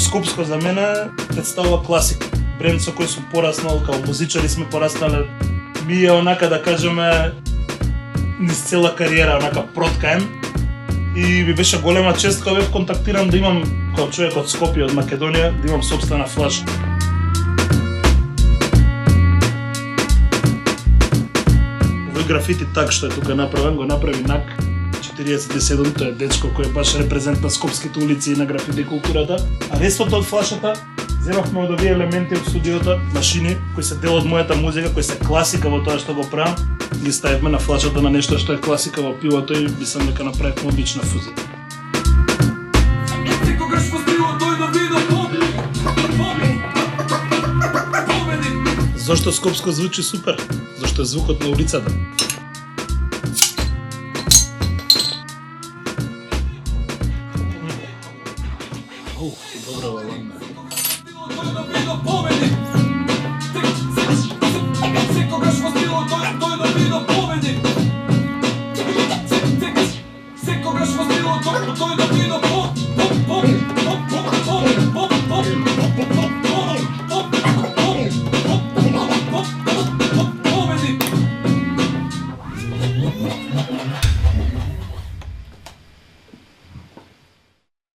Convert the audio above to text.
Скопско за мене представува класика. Бренд со кој сум пораснал, као музичари сме пораснале. Ми е онака да кажеме низ цела кариера, онака проткаен. И ми беше голема чест кога бев контактиран да имам, као човек од Скопје, од Македонија, да имам сопствена флаша. Овој графити так што е тука направен, го направи НАК 47, тој е дечко кој е баш репрезент на скопските улици и на графити културата. А рестото од флашата земавме од овие елементи од студиото, машини кои се дел од мојата музика, кои се класика во тоа што го правам, ги ставивме на флашата на нешто што е класика во пивото и мислам дека направивме одлична фузија. Зошто Скопско звучи супер? Зошто е звукот на улицата. Добра ладна.